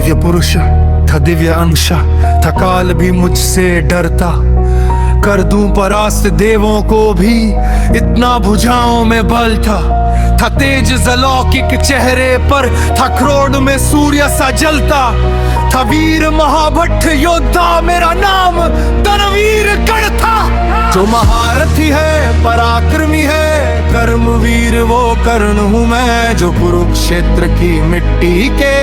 दिव्य पुरुष था, दिव्य अंश था, काल भी मुझसे डरता। कर दूं परास्त देवों को भी, इतना भुजाओं में बल था तेज अलौकिक चेहरे पर, था क्रोध में सूर्य सा जलता। था वीर महाभट्ट योद्धा, मेरा नाम धनवीर गढ़ था। जो महारथी है पराक्रमी है, कर्मवीर वो कर्ण हूँ मैं। जो कुरुक्षेत्र की मिट्टी के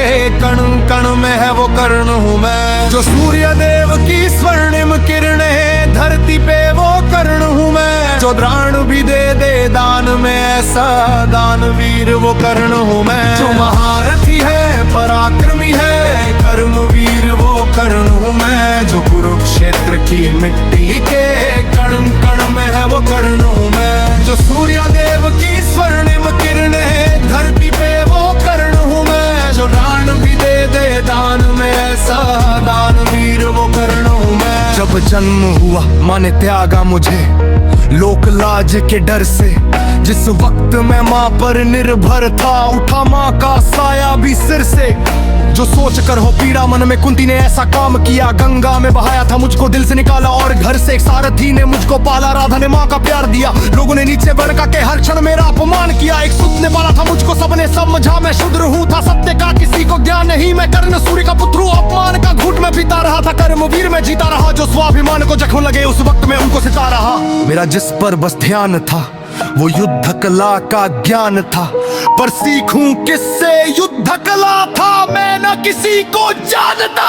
कण कण में है वो कर्ण हूँ मैं। जो सूर्य देव की स्वर्णिम किरणें, धरती पे वो कर्ण हूँ मैं। जो द्राण भी दे दे दान में, ऐसा दानवीर वो कर्ण हूँ मैं। जो महारथी है पराक्रमी है, कर्मवीर वो कर्ण हूँ मैं। जो कुरुक्षेत्र की मिट्टी के कण कण में है वो कर्ण हूँ मैं। जो सूर्य देव की स्वर्णिम किरणें, धरती पे वो कर्ण हूँ मैं। जो दान भी दे दे दान में, ऐसा दानवीर वो कर्ण हूँ मैं। जब जन्म हुआ माँ ने त्यागा मुझे लोक लाज के डर से। जिस वक्त मैं माँ पर निर्भर था, उठा माँ का साया भी सिर से। जो सोच कर हो पीड़ा मन में, कुंती ने ऐसा काम किया। गंगा में बहाया था मुझको, दिल से निकाला और घर से। एक सारथी ने मुझको पाला, राधा ने माँ का प्यार दिया। लोगों ने नीचे बड़का के हर क्षण मेरा अपमान किया। एक सुत ने पाला था मुझको, सबने समझा मैं शूद्र हूँ। था सत्य का किसी को ज्ञान नहीं, मैं कर्ण सूर्य का पुत्र हूँ। अपमान का घूट में पीता रहा था, कर्मवीर में जीता रहा। जो स्वाभिमान को जख्म लगे उस वक्त में उनको सिता रहा। मेरा जिस पर बस ध्यान था वो युद्ध कला का ज्ञान था। पर सीखूं किससे युद्ध कला था, मैं न किसी को जानता।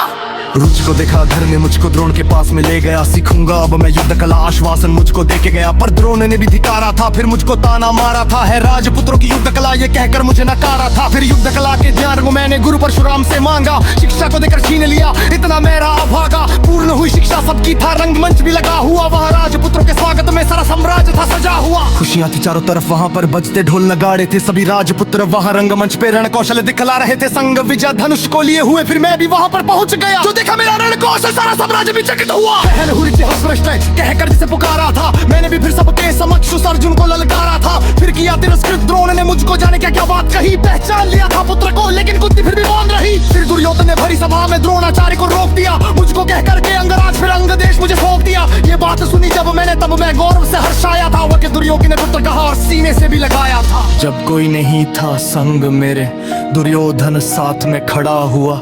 रुचि को देखा धर ने मुझको द्रोण के पास में ले गया। सीखूंगा अब मैं युद्ध कला, आश्वासन मुझको देके गया। पर द्रोण ने भी धिकारा था, फिर मुझको ताना मारा था। है राजपुत्रों की युद्ध कला ये कहकर मुझे नकारा था। फिर युद्ध कला के ज्ञान को मैंने गुरु परशुराम से मांगा। शिक्षा को देकर छीन लिया, इतना मेरा अभागा। पूर्ण हुई शिक्षा सबकी, था रंगमंच भी लगा हुआ। वहाँ राजपुत्रों के स्वागत में सारा साम्राज्य था सजा हुआ। खुशियां थी चारों तरफ, वहाँ पर बजते ढोल नगाड़े थे। सभी राजपुत्र वहाँ रंगमंच पे रण कौशल दिखला रहे थे। संग विजय धनुष को लिए हुए फिर मैं भी वहाँ पर पहुंच गया। जो देखा मेरा रण कौशल, सारा साम्राज्य भी चकित हुआ। पहल हुई कहकर जिसे पुकारा था, मैंने भी फिर सबके समक्ष उस अर्जुन को ललकारा था। फिर किया तिरस्कृत द्रोण ने मुझको, जाने क्या क्या बात कही। पहचान लिया था पुत्र को, लेकिन कुंती फिर भी मौन रही। फिर दुर्योधन ने भरी सभा में द्रोणाचार्य को रोक दिया। मुझको कहकर के अंगराज फिर अंग देश मुझे सौंप दिया। ये बात सुनी जब मैंने, तब मैं गौरव से हर्षाया था। वो के दुर्योधन ने पुत्र कहा और सीने से भी लगाया था। जब कोई नहीं था संग मेरे, दुर्योधन साथ में खड़ा हुआ।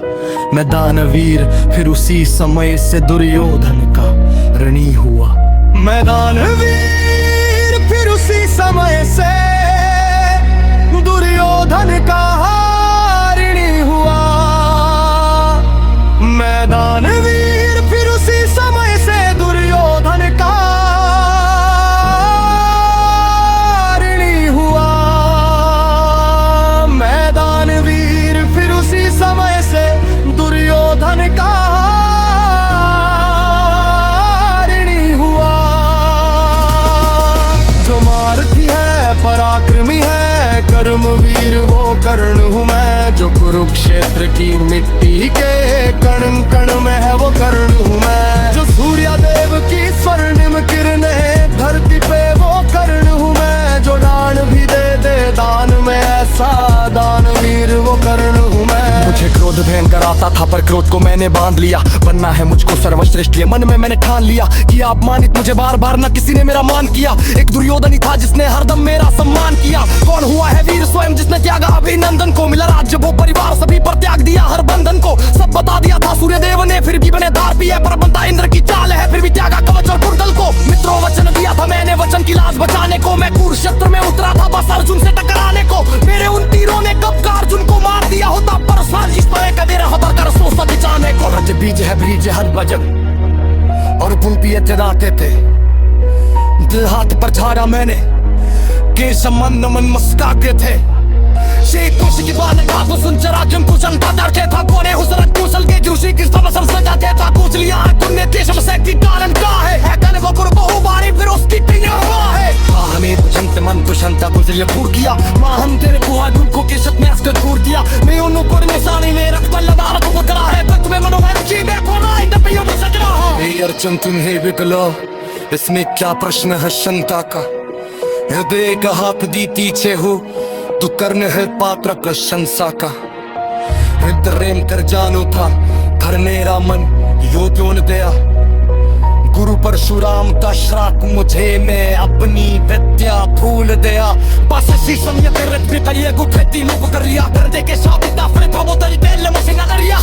मैं दानवीर फिर उसी समय से दुर्योधन का ऋणी हुआ। मैं दानवीर फिर उसी समय से दुर्योधन का ऋणी हुआ। मैं दानवीर फिर उसी समय से दुर्योधन का ऋणी हुआ। मैं दानवीर फिर उसी समय से दुर्योधन का ऋणी हुआ। जो मारथी है पराक्रमी है, कर्मवीर वो कर्ण हूँ मैं। जो कुरुक्षेत्र की मिट्टी के कण कण में है वो कर्ण हूँ मैं। जो सूर्य देव की स्वर्णिम किरणें, धरती पे वो कर्ण हूँ मैं। जो दान भी दे दे दान में, ऐसा दानवीर वो कर्ण हूँ मैं। मुझे क्रोध भयंकर आता था, पर क्रोध को मैंने बांध लिया। बनना है मुझको सर्वश्रेष्ठ, ये मन में मैंने ठान लिया। कि अपमानित मुझे बार बार न किसी ने मेरा मान किया। एक दुर्योधन ही था जिसने हरदम मेरा सम्मान किया। कौन हुआ है वीर स्वयं जिसने त्यागा अभिनंदन को। मिला राज्य वो परिवार, सभी पर त्याग दिया हर बंधन को। सब बता दिया था सूर्य देव ने, फिर भी बने दार भी है। पर बनता इंद्र की चाल है, फिर भी त्यागा कवच और कुंडल को। मित्रों वचन दिया था मैंने, वचन की लाज बचाने को। मैं कुरुक्षेत्र में उतरा था बस अर्जुन से टकराने को। मेरे उन तीरों ने कब का अर्जुन को मार दिया होता। पर साल इस तरह का दे रहा कर सोचा बिचाने को। रज बीज है ब्रीज हर बजब और पुंपिये चढ़ाते थे। दिल हाथ पर झाड़ा मैंने, केश मन नमन मुस्काते थे। शेख खुशी की बात कहा तो सुन चरा, जिनको जनता डरते था। कोने हुसरत कुशल के जोशी की सब असर सजाते था। पूछ लिया तुमने देश में शक्ति कारण क्या है। कहने को पुर को उबारी फिर उसकी टिंगा हुआ है। हमें तो जंत मन तो शंता को जरिए पूर किया। माँ हम तेरे बुआ को केशत में अस्कर पूर दिया। मैं उन्हों को निशानी में रख पर लदारत को करा है। तक में मनो है जी देखो ना इन दबियों में सज रहा है। हे अर्जुन तुम्हें बिकलो, इसमें क्या प्रश्न है शंका का। हृदय का हाथ दी पीछे हो, तू कर्ण है पात्र प्रशंसा का। प्रेम कर जानू था धरनेरा मन यो जोन दया गुरु परशुराम का श्राप मुझे में अपनी विद्या भूल दया बस शीशम ये तेरे भी करिए गुठे तीनों को करिया कर दे के शादी दा फ्रे प्रभु तेरी तेल मशीना करिया